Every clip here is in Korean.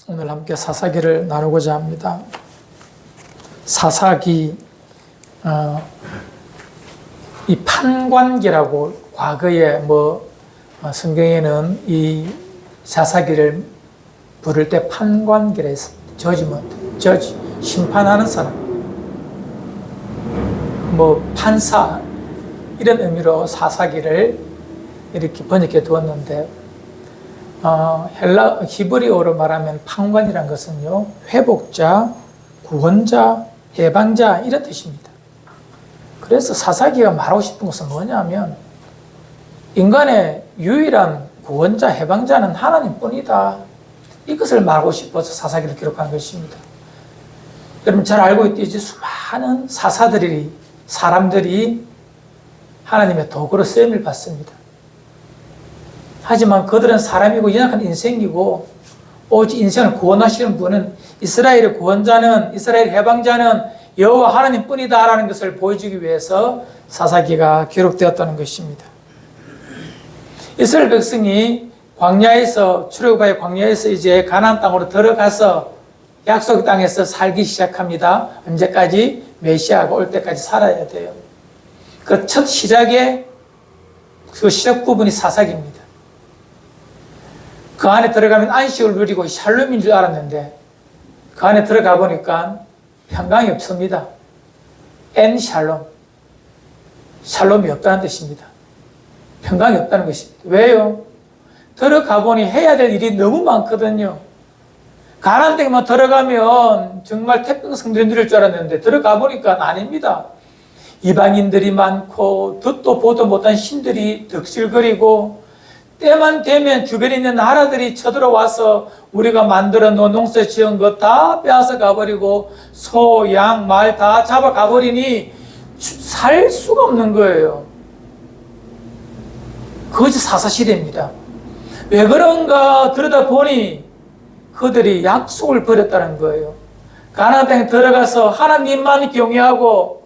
오늘 함께 사사기를 나누고자 합니다. 사사기, 이 판관기라고 과거에 성경에는 이 사사기를 부를 때 판관기라 했습니다. 저지, 심판하는 사람, 판사, 이런 의미로 사사기를 이렇게 번역해 두었는데, 히브리어로 말하면 판관이란 것은요, 회복자, 구원자, 해방자, 이런 뜻입니다. 그래서 사사기가 말하고 싶은 것은 뭐냐면, 인간의 유일한 구원자, 해방자는 하나님 뿐이다. 이것을 말하고 싶어서 사사기를 기록한 것입니다. 여러분 잘 알고 있듯이 수많은 사람들이 하나님의 도구로 쓰임을 받습니다. 하지만 그들은 사람이고 연약한 인생이고, 오직 인생을 구원하시는 분은, 이스라엘의 구원자는, 이스라엘 해방자는 여호와 하나님 뿐이다라는 것을 보여주기 위해서 사사기가 기록되었다는 것입니다. 이스라엘 백성이 출애굽의 광야에서 이제 가나안 땅으로 들어가서 약속 땅에서 살기 시작합니다. 언제까지? 메시아가 올 때까지 살아야 돼요. 그 첫 시작의 그 시작 부분이 사사기입니다. 그 안에 들어가면 안식을 누리고 샬롬인 줄 알았는데, 그 안에 들어가 보니까 평강이 없습니다. 엔 샬롬. 샬롬이 없다는 뜻입니다. 평강이 없다는 것입니다. 왜요? 들어가 보니 해야 될 일이 너무 많거든요. 가나안 땅에만 들어가면 정말 태평성들이 누릴 줄 알았는데, 들어가 보니까 아닙니다. 이방인들이 많고 듣도 보도 못한 신들이 득실거리고, 때만 되면 주변에 있는 나라들이 쳐들어와서 우리가 만들어 놓은 농사 지은 것 다 빼앗아 가버리고, 소, 양, 말 다 잡아 가버리니 살 수가 없는 거예요. 그것이 사사시대입니다. 왜 그런가 들여다보니 그들이 약속을 버렸다는 거예요. 가나안 땅에 들어가서 하나님만 경외하고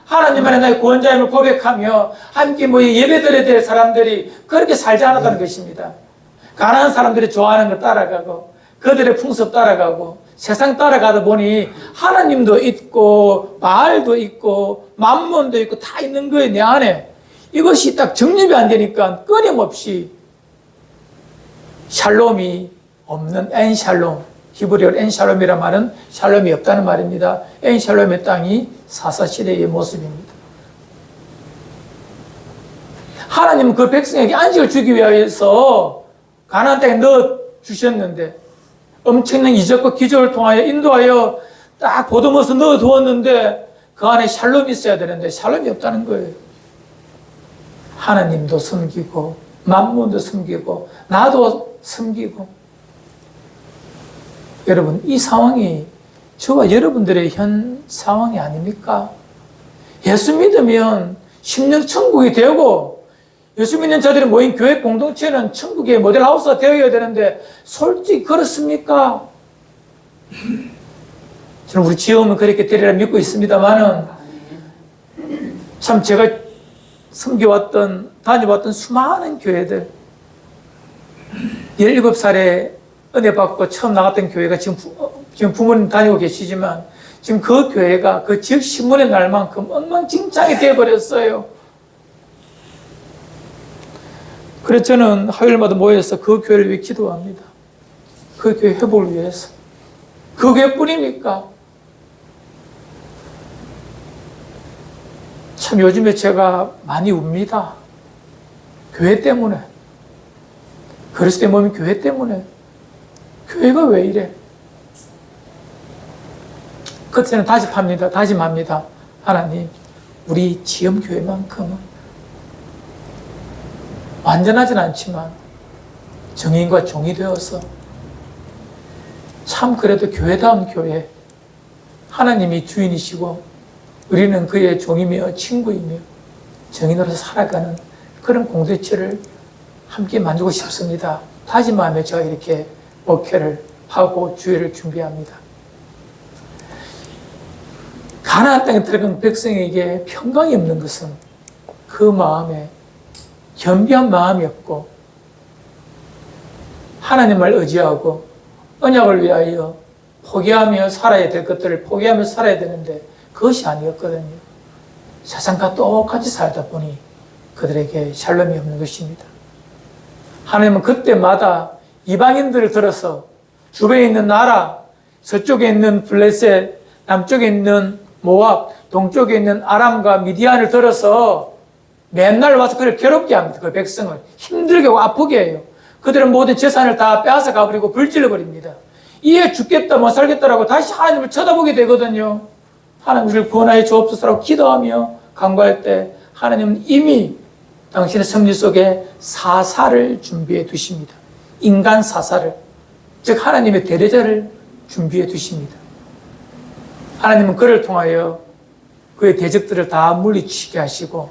하나님만의 나의 구원자임을 고백하며 함께 예배드려야 될 사람들이 그렇게 살지 않았다는 것입니다. 가나안 사람들이 좋아하는 거 따라가고, 그들의 풍습 따라가고, 세상 따라가다 보니 하나님도 있고 바알도 있고 만몬도 있고 다 있는 거예요, 내 안에. 이것이 딱 정립이 안 되니까 끊임없이 샬롬이 없는 엔샬롬, 히브리어로 엔샬롬이라 말은 샬롬이 없다는 말입니다. 엔샬롬의 땅이 사사시대의 모습입니다. 하나님은 그 백성에게 안식을 주기 위해서 가나안 땅에 넣어 주셨는데, 엄청난 이적과 기적을 통하여 인도하여 딱 보듬어서 넣어 두었는데, 그 안에 샬롬이 있어야 되는데 샬롬이 없다는 거예요. 하나님도 섬기고 만문도 섬기고 나도 섬기고. 여러분, 이 상황이 저와 여러분들의 현 상황이 아닙니까? 예수 믿으면 심령 천국이 되고, 예수 믿는 자들이 모인 교회 공동체는 천국의 모델하우스가 되어야 되는데, 솔직히 그렇습니까? 저는 우리 지엄은 그렇게 되리라 믿고 있습니다만은, 참 제가 다녀왔던 수많은 교회들, 17살에 은혜 받고 처음 나갔던 교회가 지금 부모님 다니고 계시지만, 지금 그 교회가 그 지역 신문의 날만큼 엉망진창이 되어버렸어요. 그래서 저는 화요일마다 모여서 그 교회를 위해 기도합니다. 그 교회 회복을 위해서. 그 교회뿐입니까? 참 요즘에 제가 많이 웁니다. 교회 때문에. 그리스도의 몸인 교회 때문에. 교회가 왜 이래? 그때는 다짐합니다. 하나님, 우리 지엄교회만큼은 완전하진 않지만 정인과 종이 되어서 참 그래도 교회다운 교회, 하나님이 주인이시고 우리는 그의 종이며 친구이며 정인으로서 살아가는 그런 공동체를 함께 만들고 싶습니다. 다짐하며 제가 이렇게 목회를 하고 주일을 준비합니다. 가나안 땅에 들어간 백성에게 평강이 없는 것은 그 마음에 겸비한 마음이었고, 하나님을 의지하고 언약을 위하여 포기하며 살아야 될 것들을 포기하며 살아야 되는데 그것이 아니었거든요. 세상과 똑같이 살다 보니 그들에게 샬롬이 없는 것입니다. 하나님은 그때마다 이방인들을 들어서 주변에 있는 나라, 서쪽에 있는 블레셋, 남쪽에 있는 모압, 동쪽에 있는 아람과 미디안을 들어서 맨날 와서 그를 괴롭게 합니다. 그 백성을 힘들게 하고 아프게 해요. 그들은 모든 재산을 다 빼앗아 가버리고 불질러 버립니다. 이에 죽겠다 못 살겠다라고 다시 하나님을 쳐다보게 되거든요. 하나님 우리를 구원하여 주옵소서라고 기도하며 간구할 때 하나님은 이미 당신의 섭리 속에 사사를 준비해 두십니다. 인간 사사를, 즉 하나님의 대리자를 준비해 두십니다. 하나님은 그를 통하여 그의 대적들을 다 물리치게 하시고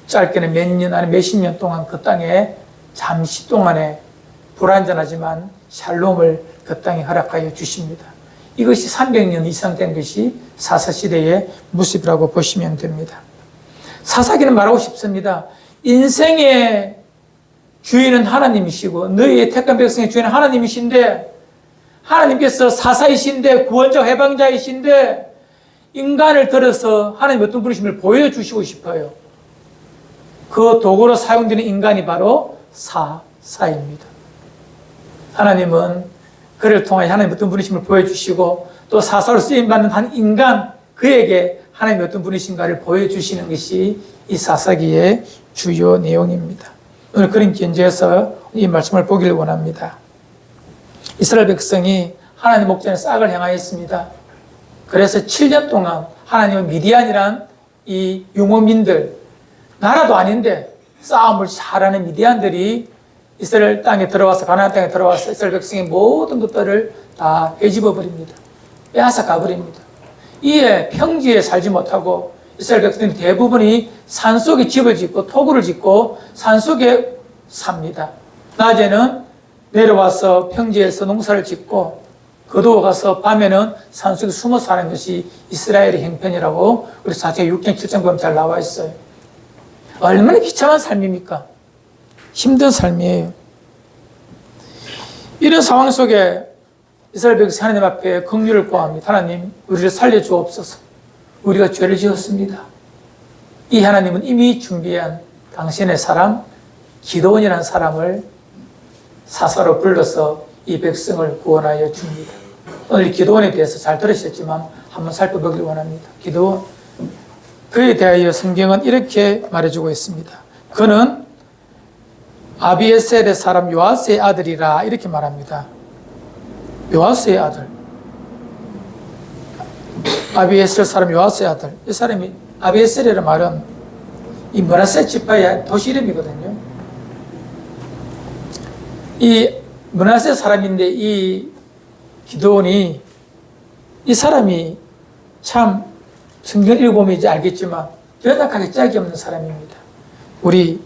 짧게는 몇 년 아니 몇십 년 동안 그 땅에 잠시 동안에 불완전하지만 샬롬을 그 땅에 허락하여 주십니다. 이것이 300년 이상 된 것이 사사시대의 모습이라고 보시면 됩니다. 사사기는 말하고 싶습니다. 인생의 주인은 하나님이시고 너희의 택한 백성의 주인은 하나님이신데 하나님께서 사사이신데 구원자 해방자이신데 인간을 들어서 하나님 어떤 분이심을 보여주시고 싶어요. 그 도구로 사용되는 인간이 바로 사사입니다. 하나님은 그를 통하여 하나님 어떤 분이심을 보여주시고 또 사사로 쓰임받는 한 인간 그에게 하나님이 어떤 분이신가를 보여주시는 것이 이 사사기의 주요 내용입니다. 오늘 그림 견지에서 이 말씀을 보기를 원합니다. 이스라엘 백성이 하나님 목전에 싹을 향하였습니다. 그래서 7년 동안 하나님은 미디안이란 이 유목민들, 나라도 아닌데 싸움을 잘하는 미디안들이 이스라엘 땅에 들어와서 가나안 땅에 들어와서 이스라엘 백성의 모든 것들을 다 헤집어 버립니다. 빼앗아 가버립니다. 이에 평지에 살지 못하고 이스라엘 백성들이 대부분이 산속에 집을 짓고 토구를 짓고 산속에 삽니다. 낮에는 내려와서 평지에서 농사를 짓고 거두어 가서 밤에는 산속에 숨어 사는 것이 이스라엘의 형편이라고 우리 사세기 6장 7장 보면 잘 나와 있어요. 얼마나 비참한 삶입니까? 힘든 삶이에요. 이런 상황 속에 이스라엘 백성이 하나님 앞에 긍휼을 구합니다. 하나님, 우리를 살려주옵소서. 우리가 죄를 지었습니다. 이 하나님은 이미 준비한 당신의 사람 기드온이라는 사람을 사사로 불러서 이 백성을 구원하여 줍니다. 오늘 기드온에 대해서 잘 들으셨지만 한번 살펴보길 원합니다. 기드온, 그에 대하여 성경은 이렇게 말해주고 있습니다. 그는 아비에셀의 사람 요아스의 아들이라 이렇게 말합니다. 요아스의 아들. 아비에셀 사람 요아스의 아들. 이 사람이 아비에셀이라는 말은 이 므낫세 지파의 도시 이름이거든요. 이 므낫세 사람인데 이 기드온이 이 사람이 참 성경 읽어보면 이제 알겠지만 연약하게 짝이 없는 사람입니다. 우리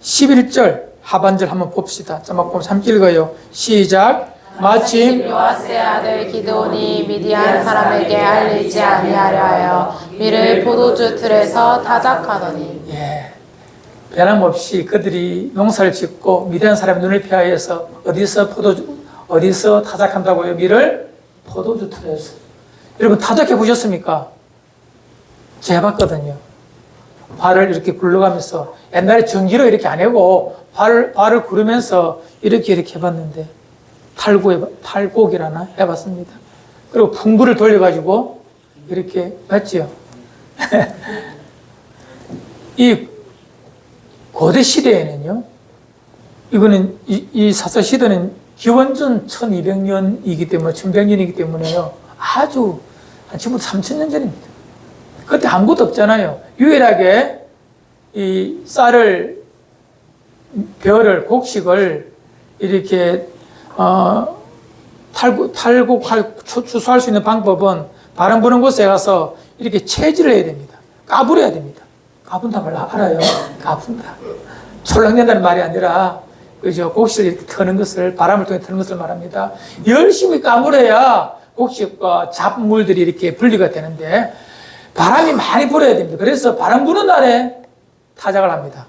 11절 하반절 한번 봅시다. 자막 보면 3절 읽어요. 시작. 마침 요아스의 아들 기드온이 미디안 사람에게 알리지 아니하려 하여 밀을 포도주 틀에서 타작하더니 변함없이 그들이 농사를 짓고 미디안 사람의 눈을 피하여서 어디서 타작한다고요? 밀을 포도주 틀에서. 여러분 타작해 보셨습니까? 제가 해봤거든요. 발을 이렇게 굴러가면서 옛날에 전기로 이렇게 안 하고 발을 구르면서 이렇게 해봤는데 탈곡이라나 해봤습니다. 그리고 풍부를 돌려가지고 이렇게 맞지요. 이 고대 시대에는요, 이거는 이 사사 시대는 기원전 1200년이기 때문에 1100년이기 때문에요, 아주 한 지금부터 3000년 전입니다. 그때 아무것도 없잖아요. 유일하게 이 쌀을 벼를 곡식을 이렇게 추수할 수 있는 방법은 바람 부는 곳에 가서 이렇게 채질을 해야 됩니다. 까불어야 됩니다. 까분다 말 알아요? 까분다. 촐랑낸다는 말이 아니라 그죠? 곡식을 이렇게 트는 것을 바람을 통해 트는 것을 말합니다. 열심히 까불어야 곡식과 잡물들이 이렇게 분리가 되는데 바람이 많이 불어야 됩니다. 그래서 바람 부는 날에 타작을 합니다.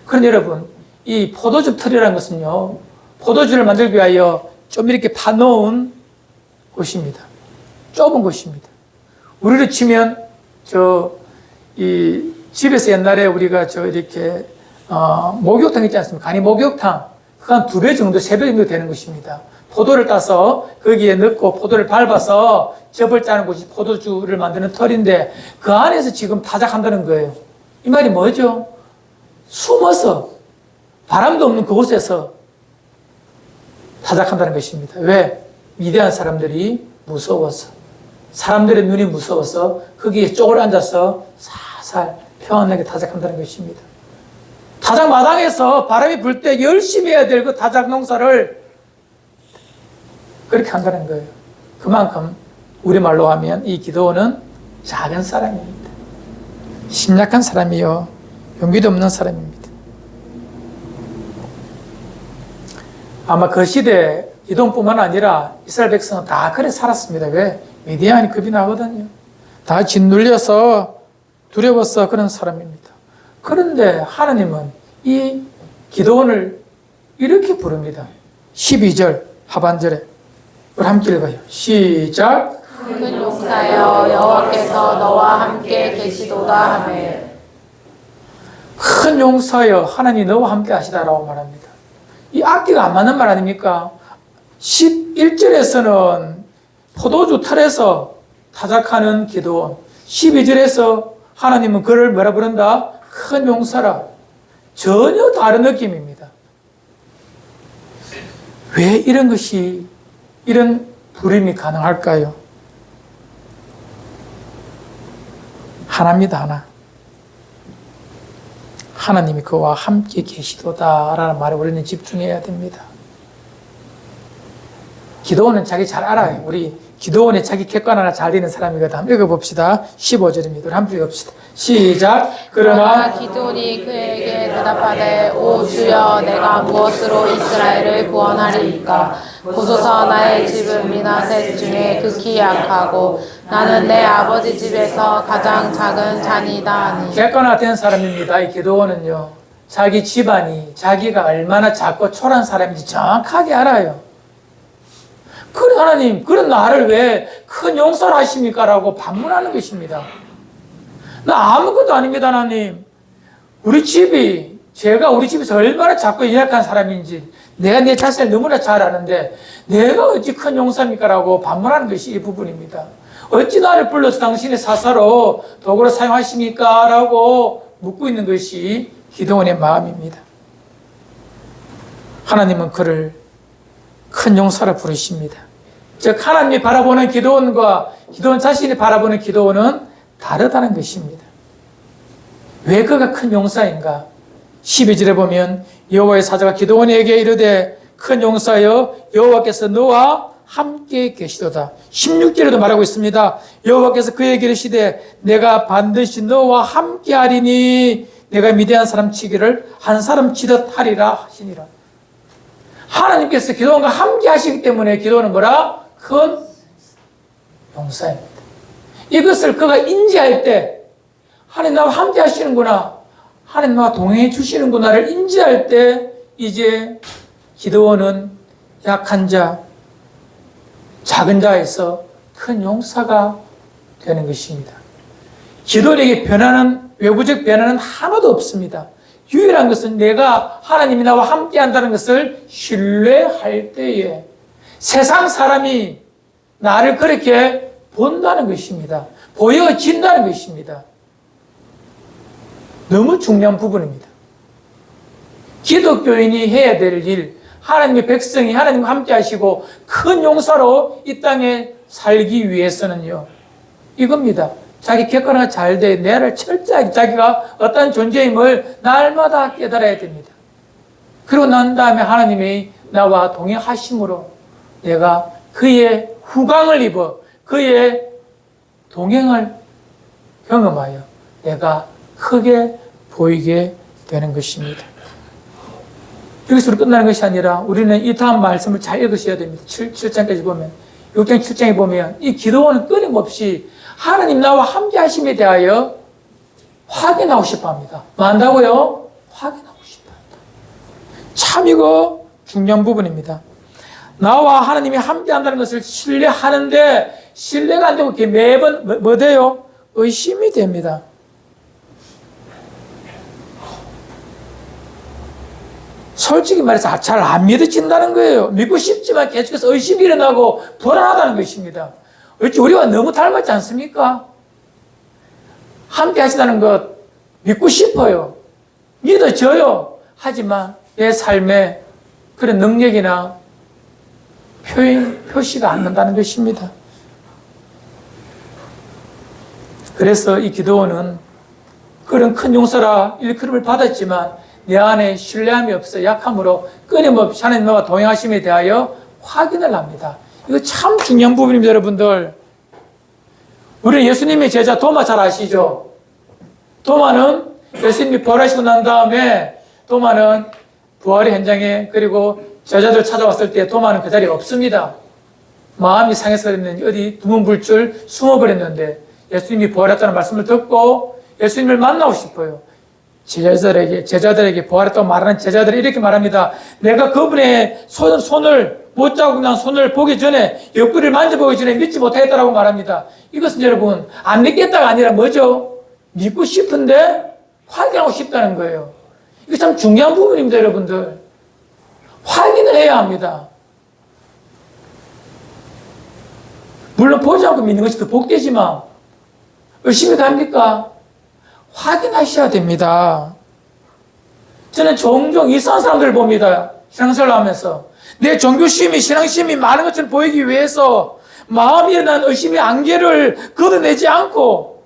그런데 여러분, 이 포도주 틀이라는 것은요, 포도주를 만들기 위하여 좀 이렇게 파놓은 곳입니다. 좁은 곳입니다. 우리로 치면 이 집에서 옛날에 우리가 이렇게 목욕탕 있지 않습니까? 간이 목욕탕 그 한 2배 정도, 3배 정도 되는 것입니다. 포도를 따서 거기에 넣고 포도를 밟아서 즙을 짜는 곳이 포도주를 만드는 털인데 그 안에서 지금 타작한다는 거예요. 이 말이 뭐죠? 숨어서 바람도 없는 그곳에서 타작한다는 것입니다. 왜? 위대한 사람들이 무서워서, 사람들의 눈이 무서워서 거기에 쪼그려 앉아서 살살 평안하게 타작한다는 것입니다. 타작 마당에서 바람이 불 때 열심히 해야 될 그 타작 농사를 그렇게 한다는 거예요. 그만큼 우리말로 하면 이 기도원은 작은 사람입니다. 심약한 사람이요, 용기도 없는 사람입니다. 아마 그 시대 기도원뿐만 아니라 이스라엘 백성은 다 그래 살았습니다. 왜? 미디안이 겁이 나거든요. 다 짓눌려서 두려워서 그런 사람입니다. 그런데 하나님은 이 기도원을 이렇게 부릅니다. 12절 하반절에 우리 함께 읽어요. 시작. 큰 용사여 여호와께서 너와 함께 계시도다 하매. 큰 용사여 하나님 너와 함께 하시다라고 말합니다. 이 앞뒤가 안 맞는 말 아닙니까? 11절에서는 포도주 틀에서 타작하는 기도원, 12절에서 하나님은 그를 뭐라 부른다? 큰 용사라. 전혀 다른 느낌입니다. 왜 이런 것이, 이런 부름이 가능할까요? 하나입니다, 하나. 하나님이 그와 함께 계시도다라는 말에 우리는 집중해야 됩니다. 기도원은 자기 잘 알아요. 우리 기도원에 자기 객관 하나 잘 되는 사람이거든. 한번 읽어봅시다. 15절입니다. 우리 한번 읽읍시다. 시작. 그러나 기도원이 그에게 대답하되 오 주여 내가 무엇으로 이스라엘을 구원하리이까 보소서 나의 집은 므낫의 중에 극히 약하고 나는 내 아버지 집에서 가장 작은 자니이다 하니. 객관화된 사람입니다. 이 기도원은요, 자기 집안이 자기가 얼마나 작고 초라한 사람인지 정확하게 알아요. 그래 하나님, 그런 나를 왜 큰 용서를 하십니까? 라고 반문하는 것입니다. 나 아무것도 아닙니다, 하나님. 우리 집에서 얼마나 작고 연약한 사람인지 내가 내 자신을 너무나 잘 아는데 내가 어찌 큰 용사입니까? 라고 반문하는 것이 이 부분입니다. 어찌 나를 불러서 당신의 사사로 도구로 사용하십니까? 라고 묻고 있는 것이 기도원의 마음입니다. 하나님은 그를 큰 용사라 부르십니다. 즉 하나님이 바라보는 기도원과 기도원 자신이 바라보는 기도원은 다르다는 것입니다. 왜 그가 큰 용사인가? 12절에 보면 여호와의 사자가 기도원에게 이르되 큰 용사여 여호와께서 너와 함께 계시도다. 16절에도 말하고 있습니다. 여호와께서 그에게 이르시되 내가 반드시 너와 함께 하리니 내가 미대한 사람 치기를 한 사람 치듯 하리라 하시니라. 하나님께서 기도원과 함께 하시기 때문에 기도원은 뭐라? 큰 용사입니다. 이것을 그가 인지할 때 하나님 나와 함께 하시는구나, 하나님 나와 동행해 주시는구나를 인지할 때 이제 기도원은 약한 자, 작은 자에서 큰 용사가 되는 것입니다. 기도원에게 외부적 변화는 하나도 없습니다. 유일한 것은 내가 하나님이 나와 함께 한다는 것을 신뢰할 때에 세상 사람이 나를 그렇게 본다는 것입니다. 보여진다는 것입니다. 너무 중요한 부분입니다. 기독교인이 해야 될 일, 하나님의 백성이 하나님과 함께 하시고 큰 용사로 이 땅에 살기 위해서는요, 이겁니다. 자기 객관화가 잘 돼 나를 철저하게 자기가 어떤 존재임을 날마다 깨달아야 됩니다. 그리고 난 다음에 하나님이 나와 동행하심으로 내가 그의 후광을 입어 그의 동행을 경험하여 내가 크게 보이게 되는 것입니다. 여기서 끝나는 것이 아니라 우리는 이 다음 말씀을 잘 읽으셔야 됩니다. 7장까지 보면, 6장 7장에 보면 이 기도원은 끊임없이 하나님 나와 함께 하심에 대하여 확인하고 싶어 합니다. 뭐 한다고요? 확인하고 싶어 합니다. 참 이거 중요한 부분입니다. 나와 하나님이 함께 한다는 것을 신뢰하는데 신뢰가 안 되고 이렇게 매번 뭐 돼요? 의심이 됩니다. 솔직히 말해서 잘 안 믿어진다는 거예요. 믿고 싶지만 계속해서 의심이 일어나고 불안하다는 것입니다. 어찌 우리와 너무 닮았지 않습니까? 함께 하시다는 것 믿고 싶어요. 믿어져요. 하지만 내 삶에 그런 능력이나 표시가 안 난다는 것입니다. 그래서 이 기도원은 그런 큰 용서라 일컬음을 받았지만 내 안에 신뢰함이 없어 약함으로 끊임없이 하나님과 동행하심에 대하여 확인을 합니다. 이거 참 중요한 부분입니다, 여러분들. 우리는 예수님의 제자 도마 잘 아시죠? 도마는 예수님이 부활하시고 난 다음에 도마는 부활의 현장에 그리고 제자들 찾아왔을 때 도마는 그 자리에 없습니다. 마음이 상해서 그랬는지 어디 두문불줄 숨어버렸는데 예수님이 부활했다는 말씀을 듣고 예수님을 만나고 싶어요. 제자들에게 부활했다고 말하는 제자들이 이렇게 말합니다. 내가 그분의 손을 못 잡고 난 손을 보기 전에 옆구리를 만져보기 전에 믿지 못하겠다라고 말합니다. 이것은 여러분 안 믿겠다가 아니라 뭐죠? 믿고 싶은데 확인하고 싶다는 거예요. 이게 참 중요한 부분입니다, 여러분들. 확인을 해야 합니다. 물론 보지 않고 믿는 것이 더 복되지만 의심이 갑니까? 확인하셔야 됩니다. 저는 종종 이상한 사람들을 봅니다. 신앙생활을 하면서. 내 종교심이, 신앙심이 많은 것처럼 보이기 위해서 마음이 일어난 의심의 안개를 걷어내지 않고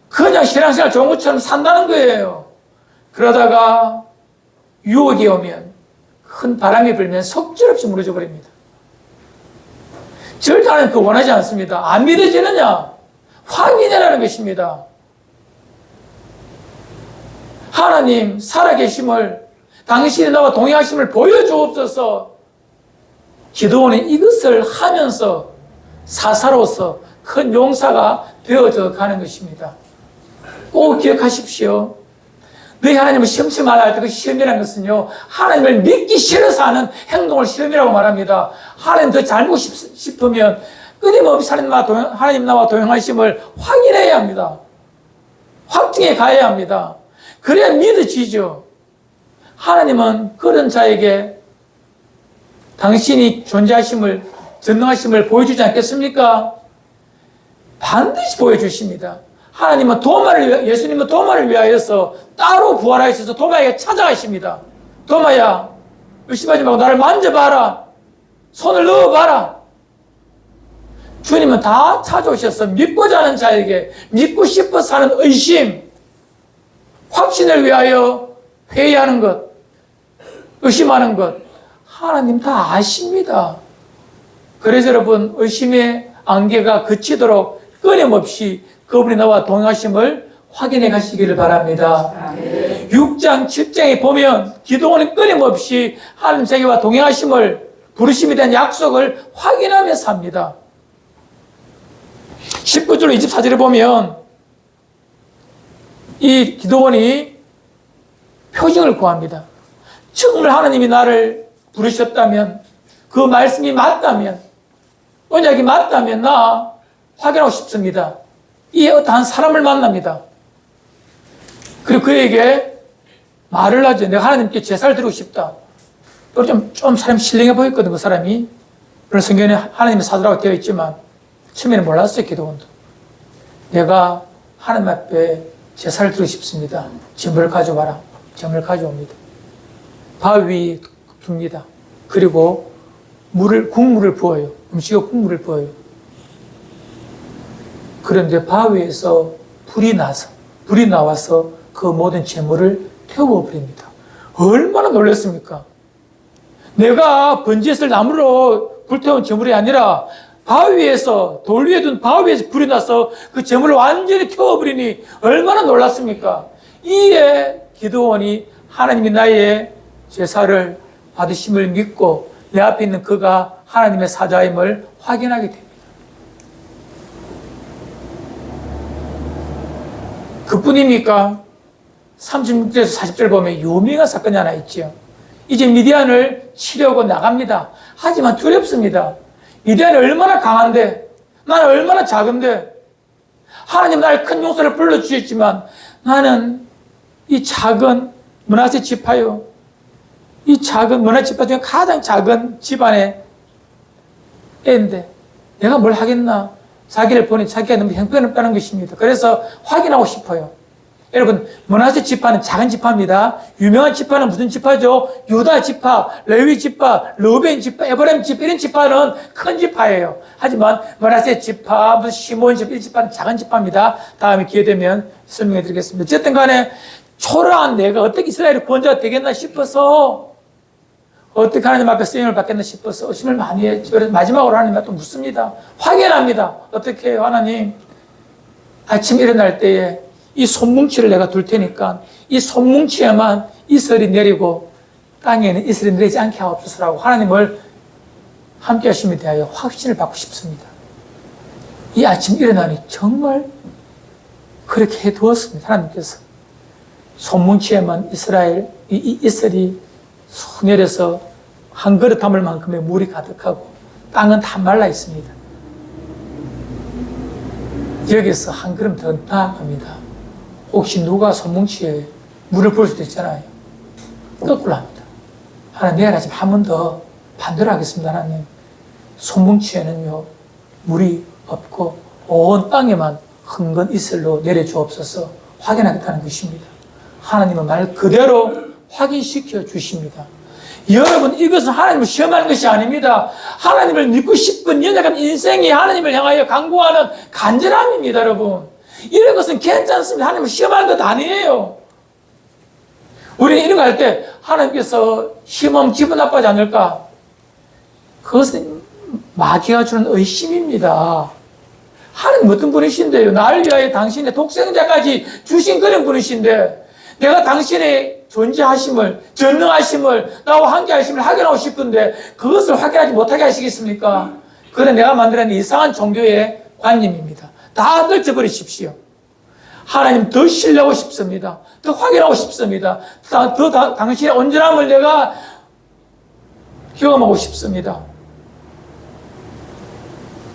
그냥 신앙생활 좋은 것처럼 산다는 거예요. 그러다가 유혹이 오면 큰 바람이 불면 속절없이 무너져 버립니다. 절대 하나님 그거 원하지 않습니다. 안 믿어지느냐? 확인해라는 것입니다. 하나님 살아계심을 당신이 나와 동행하심을 보여주옵소서. 기도원은 이것을 하면서 사사로서 큰 용사가 되어져 가는 것입니다. 꼭 기억하십시오. 너희 하나님을 시험치 말라 할 때 그 시험이라는 것은요, 하나님을 믿기 싫어서 하는 행동을 시험이라고 말합니다. 하나님 더 잘못 싶으면 끊임없이 하나님 나와 동행하심을 확인해야 합니다. 확증해 가야 합니다. 그래야 믿어지죠. 하나님은 그런 자에게 당신이 존재하심을, 전능하심을 보여주지 않겠습니까? 반드시 보여주십니다. 하나님은 예수님은 도마를 위하여서 따로 부활하셔서 도마에게 찾아가십니다. 도마야, 의심하지 말고 나를 만져봐라. 손을 넣어봐라. 주님은 다 찾아오셔서 믿고자 하는 자에게 믿고 싶어서 하는 의심, 확신을 위하여 회의하는 것, 의심하는 것, 하나님 다 아십니다. 그래서 여러분, 의심의 안개가 그치도록 끊임없이 그분이 나와 동행하심을 확인해 가시기를 바랍니다. 6장, 7장에 보면 기도원은 끊임없이 하나님 자기와 동행하심을, 부르심에 대한 약속을 확인하면서 합니다. 19절 24절에 보면 이 기도원이 표징을 구합니다. 정말 하나님이 나를 부르셨다면, 그 말씀이 맞다면, 언약이 맞다면 나 확인하고 싶습니다. 이 어떠한 사람을 만납니다. 그리고 그에게 말을 하죠. 내가 하나님께 제사를 드리고 싶다. 좀 사람이 신령해 보였거든, 그 사람이. 물론 성경에 하나님의 사도라고 되어 있지만 처음에는 몰랐어요, 기도원도. 내가 하나님 앞에 제사를 드리고 싶습니다. 제물을 가져와라. 제물을 가져옵니다. 바위 둡니다. 그리고 국물을 부어요. 음식에 국물을 부어요. 그런데 바위에서 불이 나와서 그 모든 제물을 태워버립니다. 얼마나 놀랐습니까? 내가 번제했을 나무로 불태운 제물이 아니라 바위에서, 돌 위에 둔 바위에서 불이 나서 그 제물을 완전히 태워버리니 얼마나 놀랐습니까? 이에 기도원이 하나님이 나의 제사를 받으심을 믿고 내 앞에 있는 그가 하나님의 사자임을 확인하게 됩니다. 그뿐입니까? 36절에서 40절 보면 유명한 사건이 하나 있죠. 이제 미디안을 치려고 나갑니다. 하지만 두렵습니다. 미디안이 얼마나 강한데, 나는 얼마나 작은데, 하나님 나를 큰 용서를 불러주셨지만 나는 이 작은 므낫세 지파요, 이 작은 므낫세 지파 중에 가장 작은 집안의 애인데 내가 뭘 하겠나? 자기를 보니 자기가 너무 형편없다는 것입니다. 그래서 확인하고 싶어요. 여러분, 므낫세 지파는 작은 지파입니다. 유명한 지파는 무슨 지파죠? 유다 지파, 레위 지파, 르우벤 지파, 에브라임 지파, 이런 지파는 큰 지파예요. 하지만 므낫세 지파, 무슨 시몬 지파, 이 지파는 작은 지파입니다. 다음에 기회 되면 설명해 드리겠습니다. 어쨌든 간에 초라한 내가 어떻게 이스라엘의 구원자가 되겠나 싶어서, 어떻게 하나님 앞에 쓰임을 받겠나 싶어서 의심을 많이 했죠. 그래서 마지막으로 하나님한테 또 묻습니다. 확인합니다. 어떻게 해요, 하나님? 아침 일어날 때에 이 손뭉치를 내가 둘 테니까 이 손뭉치에만 이슬이 내리고 땅에는 이슬이 내리지 않게 하옵소서라고 하나님을 함께 하심에 대하여 확신을 받고 싶습니다. 이 아침 일어나니 정말 그렇게 해두었습니다. 하나님께서 손뭉치에만 이 이슬이 쑥 내려서 한 그릇 담을 만큼의 물이 가득하고 땅은 다 말라 있습니다. 여기서 한 걸음 더 나아갑니다. 혹시 누가 손뭉치에 물을 부을 수도 있잖아요. 거꾸로 합니다. 하나님, 내일 아침 한 번 더 반대로 하겠습니다. 하나님, 손뭉치에는요 물이 없고 온 땅에만 흥건 이슬로 내려주옵소서 확인하겠다는 것입니다. 하나님은 말 그대로 확인시켜 주십니다. 여러분, 이것은 하나님을 시험하는 것이 아닙니다. 하나님을 믿고 싶은 연약한 인생이 하나님을 향하여 간구하는 간절함입니다. 여러분, 이런 것은 괜찮습니다. 하나님을 시험하는 것 아니에요. 우리는 이런 거 할 때 하나님께서 시험하면 기분 나빠하지 않을까? 그것은 마귀가 주는 의심입니다. 하나님 어떤 분이신데요? 나를 위하여 당신의 독생자까지 주신 그런 분이신데 내가 당신의 존재하심을, 전능하심을, 나와 함께 하심을 확인하고 싶은데 그것을 확인하지 못하게 하시겠습니까? 그건 내가 만들어낸 이상한 종교의 관념입니다. 다 던져버리십시오. 하나님 더 신뢰하고 싶습니다. 더 확인하고 싶습니다. 당신의 온전함을 내가 경험하고 싶습니다.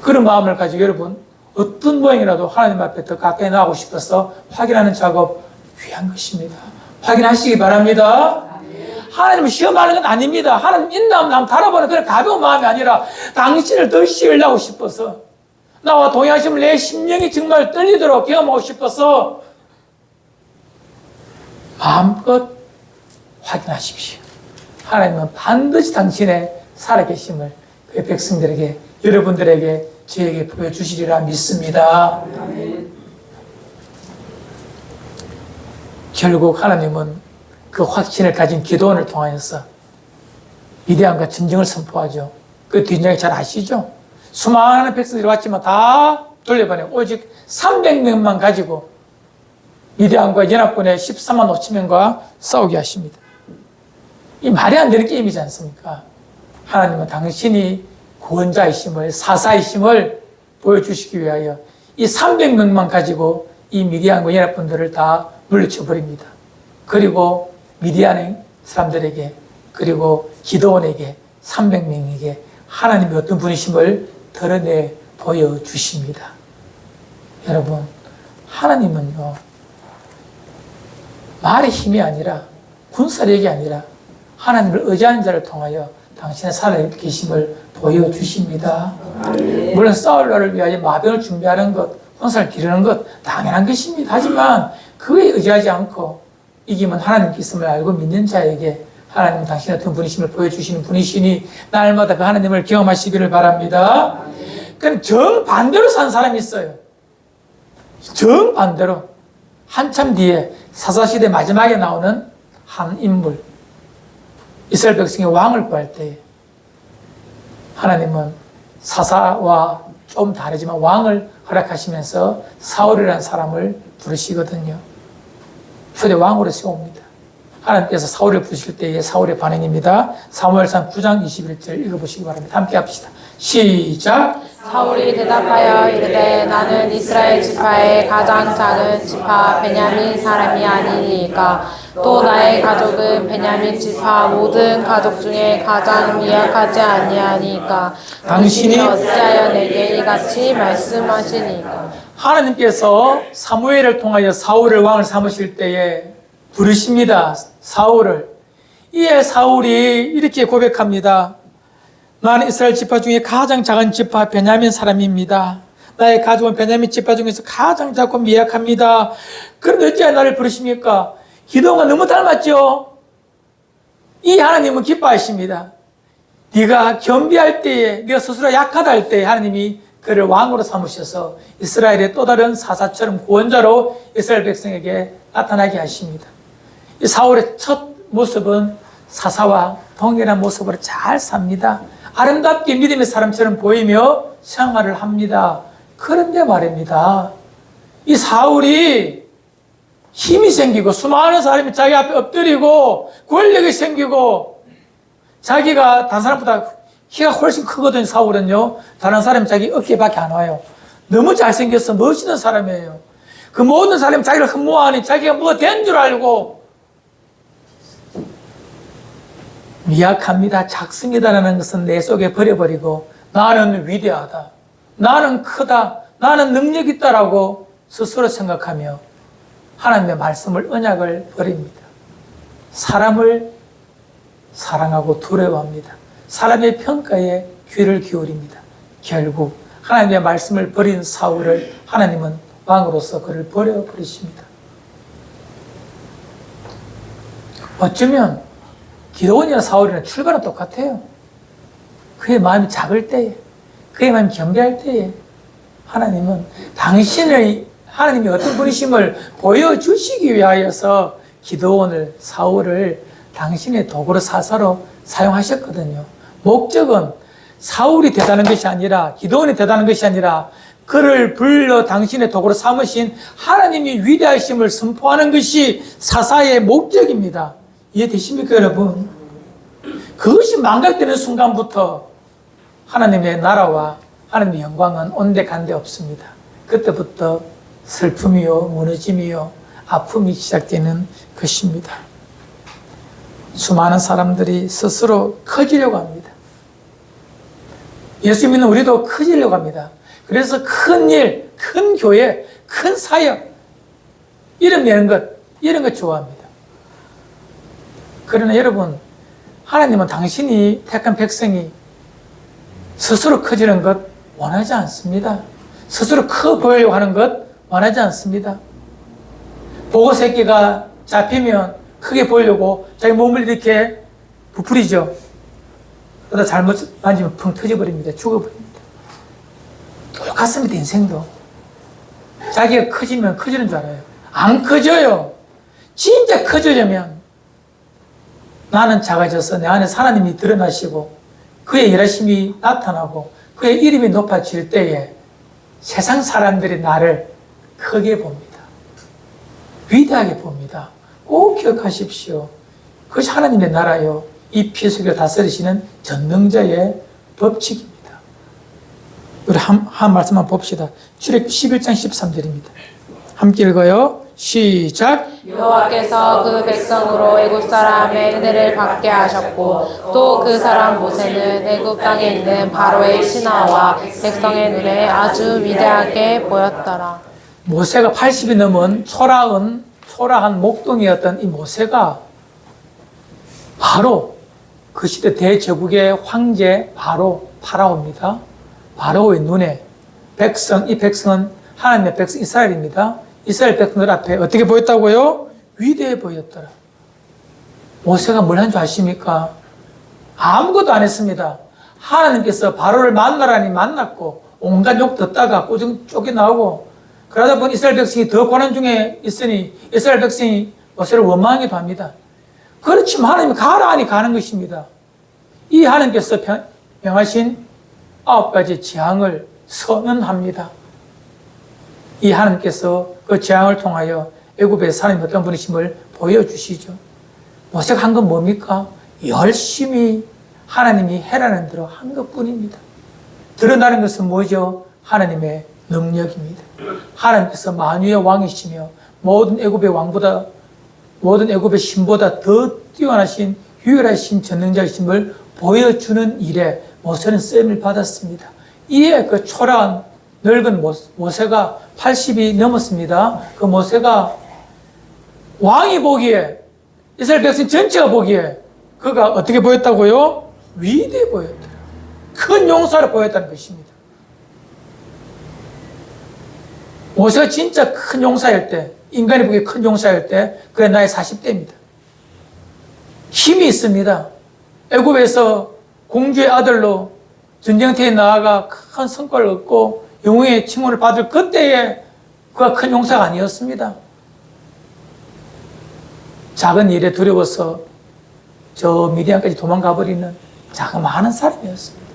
그런 마음을 가지고 여러분, 어떤 모양이라도 하나님 앞에 더 가까이 나가고 싶어서 확인하는 작업 귀한 것입니다. 확인하시기 바랍니다. 하나님을 시험하는 건 아닙니다. 하나님 있나 없나 달아보는 그런 가벼운 마음이 아니라 당신을 더 시험하고 싶어서, 나와 동행하심을 내 심령이 정말 떨리도록 경험하고 싶어서 마음껏 확인하십시오. 하나님은 반드시 당신의 살아계심을 그 백성들에게, 여러분들에게, 저에게 보여주시리라 믿습니다. 결국 하나님은 그 확신을 가진 기도원을 통하여서 미디안과 전쟁을 선포하죠. 그 뒷이야기 잘 아시죠? 수많은 백성들이 왔지만 다 돌려보내고 오직 300명만 가지고 미디안과 연합군의 13만 5천 명과 싸우게 하십니다. 이 말이 안 되는 게임이지 않습니까? 하나님은 당신이 구원자이심을, 사사이심을 보여주시기 위하여 이 300명만 가지고 이 미디안과 연합군들을 다 물리쳐 버립니다. 그리고 미디안의 사람들에게, 그리고 기드온에게, 300명에게 하나님이 어떤 분이심을 드러내 보여주십니다. 여러분, 하나님은요, 말의 힘이 아니라, 군사력이 아니라 하나님을 의지하는 자를 통하여 당신의 살아계심을 보여주십니다. 물론 싸울 날을 위하여 마병을 준비하는 것, 군사를 기르는 것 당연한 것입니다. 하지만 그에 의지하지 않고 이기면 하나님께 있음을 알고 믿는 자에게 하나님은 당신의 어떤 분이심을 보여주시는 분이시니 날마다 그 하나님을 경험하시기를 바랍니다. 그럼 정반대로 산 사람이 있어요. 정반대로. 한참 뒤에 사사시대 마지막에 나오는 한 인물, 이스라엘 백성의 왕을 구할 때 하나님은 사사와 좀 다르지만 왕을 허락하시면서 사울이라는 사람을 부르시거든요. 초대 왕으로 세웁니다. 하나님께서 사울을 부르실 때의 사울의 반응입니다. 사무엘상 9장 21절 읽어보시기 바랍니다. 함께 합시다. 시작. 사울이 대답하여 이르되 나는 이스라엘 지파의 가장 작은 지파 베냐민 사람이 아니니까 또 나의 가족은 베냐민 지파 모든 가족 중에 가장 미약하지 아니하니까 당신이 어찌하여 내게 이같이 말씀하시니까. 하나님께서 사무엘을 통하여 사울을 왕을 삼으실 때에 부르십니다. 사울을. 이에 사울이 이렇게 고백합니다. 나는 이스라엘 지파 중에 가장 작은 지파 베냐민 사람입니다. 나의 가족은 베냐민 지파 중에서 가장 작고 미약합니다. 그런데 어찌하여 나를 부르십니까? 기도가 너무 닮았죠? 이 하나님은 기뻐하십니다. 네가 겸비할 때에, 네가 스스로 약하다 할 때에 하나님이 그를 왕으로 삼으셔서 이스라엘의 또 다른 사사처럼 구원자로 이스라엘 백성에게 나타나게 하십니다. 이 사울의 첫 모습은 사사와 동일한 모습으로 잘 삽니다. 아름답게 믿음의 사람처럼 보이며 생활을 합니다. 그런데 말입니다. 이 사울이 힘이 생기고 수많은 사람이 자기 앞에 엎드리고 권력이 생기고 자기가 다른 사람보다 키가 훨씬 크거든요. 사울은요. 다른 사람이 자기 어깨밖에 안 와요. 너무 잘생겨서 멋있는 사람이에요. 그 모든 사람이 자기를 흠모하니 자기가 뭐가 된 줄 알고 미약합니다. 작습니다라는 것은 내 속에 버려버리고 나는 위대하다. 나는 크다. 나는 능력 있다라고 스스로 생각하며 하나님의 말씀을 언약을 버립니다. 사람을 사랑하고 두려워합니다. 사람의 평가에 귀를 기울입니다. 결국 하나님의 말씀을 버린 사울을 하나님은 왕으로서 그를 버려버리십니다. 어쩌면 기드온이나 사울이나 출발은 똑같아요. 그의 마음이 작을 때에, 그의 마음이 겸비할 때에 하나님은 하나님이 어떤 분이심을 보여주시기 위하여서 기드온을, 사울을 당신의 도구로 사사로 사용하셨거든요. 목적은 사울이 대단한 것이 아니라, 기드온이 대단한 것이 아니라 그를 불러 당신의 도구로 삼으신 하나님이 위대하심을 선포하는 것이 사사의 목적입니다. 이해되십니까, 여러분? 그것이 망각되는 순간부터 하나님의 나라와 하나님의 영광은 온데간데 없습니다. 그때부터 슬픔이요, 무너짐이요, 아픔이 시작되는 것입니다. 수많은 사람들이 스스로 커지려고 합니다. 예수 믿는 우리도 커지려고 합니다. 그래서 큰 일, 큰 교회, 큰 사역, 이름 내는 것, 이런 것 좋아합니다. 그러나 여러분, 하나님은 당신이 택한 백성이 스스로 커지는 것 원하지 않습니다. 스스로 커 보이려고 하는 것 원하지 않습니다. 보고 새끼가 잡히면 크게 보이려고 자기 몸을 이렇게 부풀리죠. 그러다 잘못 만지면 펑 터져버립니다. 죽어버립니다. 똑같습니다, 인생도. 자기가 커지면 커지는 줄 알아요. 안 커져요. 진짜 커지려면 나는 작아져서 내 안에 하나님이 드러나시고 그의 일하심이 나타나고 그의 이름이 높아질 때에 세상 사람들이 나를 크게 봅니다. 위대하게 봅니다. 꼭 기억하십시오. 그것이 하나님의 나라요. 이 피수를 다스리시는 전능자의 법칙입니다. 우리 한 말씀만 봅시다. 출애굽 11장 13절입니다. 함께 읽어요. 시작. 여호와께서 그 백성으로 애굽 사람의 은혜를 받게 하셨고 또 그 사람 모세는 애굽 땅에 있는 바로의 신하와 백성의 눈에 아주 위대하게 보였더라. 모세가 80이 넘은 초라한 목동이었던 이 모세가 바로 그 시대 대제국의 황제 파라오입니다. 파라오의 눈에 이 백성은 하나님의 백성 이스라엘입니다. 이스라엘 백성들 앞에 어떻게 보였다고요? 위대해 보였더라. 모세가 뭘 한 줄 아십니까? 아무것도 안 했습니다. 하나님께서 바로를 만나라니 만났고 온갖 욕 듣다가 꼬정 쫓겨나오고 그러다 보니 이스라엘 백성이 더 고난 중에 있으니 이스라엘 백성이 모세를 원망하기도 합니다. 그렇지만 하나님이 가라 하니 가는 것입니다. 이 하나님께서 명하신 9가지 재앙을 선언합니다. 이 하나님께서 그 재앙을 통하여 애굽의 사람이 어떤 분이심을 보여주시죠. 모세가 한 건 뭡니까? 열심히 하나님이 해라는 대로 한 것뿐입니다. 드러나는 것은 뭐죠? 하나님의 능력입니다. 하나님께서 만유의 왕이시며 모든 애굽의 왕보다 모든 애굽의 신보다 더 뛰어나신 유일하신 전능자이심을 보여주는 일에 모세는 쓰임을 받았습니다. 이에 그 초라한 늙은 모세가 80이 넘었습니다. 그 모세가 왕이 보기에, 이스라엘 백성 전체가 보기에 그가 어떻게 보였다고요? 위대해 보였더라. 큰 용사를 보였다는 것입니다. 모세가 진짜 큰 용사일 때, 인간이 보기에 큰 용사일 때, 그게 나이 40대입니다. 힘이 있습니다. 애굽에서 공주의 아들로 전쟁터에 나아가 큰 성과를 얻고 영웅의 칭호를 받을 그때에 그가 큰 용사가 아니었습니다. 작은 일에 두려워서 저 미디안까지 도망가 버리는 자그마한 사람이었습니다.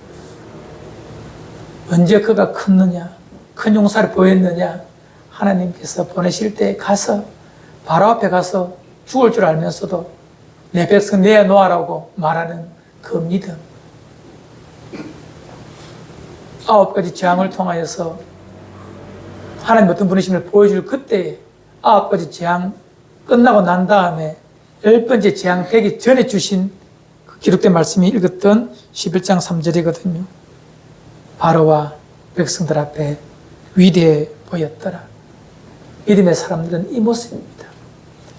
언제 그가 컸느냐, 큰 용사를 보였느냐, 하나님께서 보내실 때 가서 바로 앞에 가서 죽을 줄 알면서도 내 백성 내어놓으라고 말하는 그 믿음. 9가지 재앙을 통하여서 하나님 어떤 분이심을 보여줄 그때에 9가지 재앙 끝나고 난 다음에 10번째 재앙 되기 전에 주신 그 기록된 말씀이 읽었던 11장 3절이거든요. 바로와 백성들 앞에 위대해 보였더라. 믿음의 사람들은 이 모습입니다.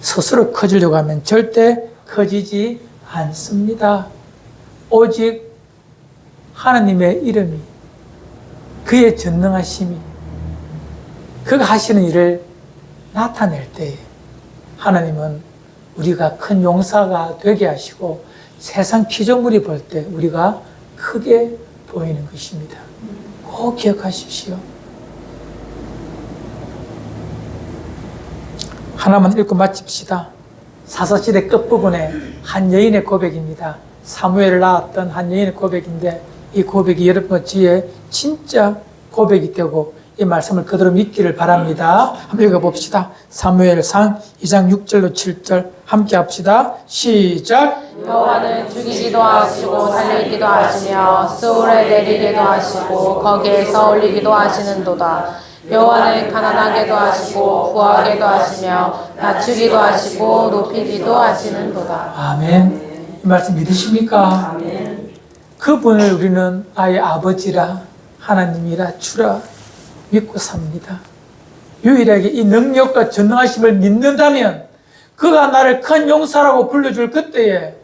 스스로 커지려고 하면 절대 커지지 않습니다. 오직 하나님의 이름이, 그의 전능하심이, 그가 하시는 일을 나타낼 때에 하나님은 우리가 큰 용사가 되게 하시고 세상 피조물이 볼 때 우리가 크게 보이는 것입니다. 꼭 기억하십시오. 하나만 읽고 마칩시다. 사사시대 끝부분에 한 여인의 고백입니다. 사무엘을 낳았던 한 여인의 고백인데 이 고백이 여러분 뒤에 진짜 고백이 되고 이 말씀을 그대로 믿기를 바랍니다. 한번 읽어봅시다. 사무엘상 2장 6절로 7절 함께 합시다. 시작. 여호와는 죽이기도 하시고 살리기도 하시며 스올에 내리기도 하시고 거기에서 올리기도 하시는도다. 여호와는 가난하게도 하시고 부하게도 하시며 낮추기도 하시고 높이기도 하시는도다. 아멘. 이 말씀 믿으십니까? 아멘. 그분을 우리는 아예 아버지라 하나님이라 주라 믿고 삽니다. 유일하게 이 능력과 전능하심을 믿는다면 그가 나를 큰 용사라고 불러줄 그때에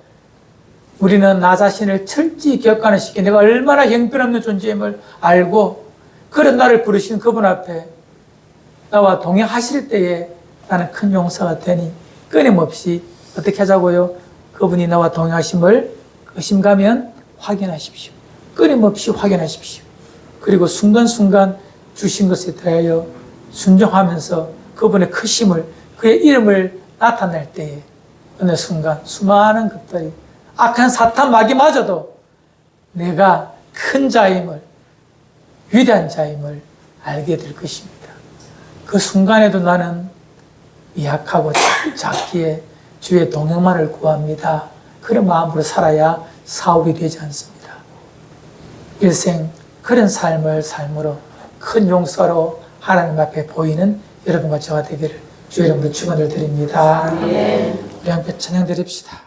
우리는 나 자신을 철저히 격관을 시켜 내가 얼마나 형편없는 존재임을 알고 그런 나를 부르신 그분 앞에 나와 동행하실 때에 나는 큰 용사가 되니 끊임없이 어떻게 하자고요? 그분이 나와 동행하심을 의심가면 확인하십시오. 끊임없이 확인하십시오. 그리고 순간순간 주신 것에 대하여 순종하면서 그분의 크심을, 그의 이름을 나타낼 때에 어느 순간 수많은 것들이 악한 사탄 마귀마저도 내가 큰 자임을, 위대한 자임을 알게 될 것입니다. 그 순간에도 나는 미약하고 작기에 주의 동행만을 구합니다. 그런 마음으로 살아야 사업이 되지 않습니다. 일생 그런 삶으로 큰 용사로 하나님 앞에 보이는 여러분과 저와 되기를 주의 이름으로 축원을 드립니다. 우리 함께 찬양 드립시다.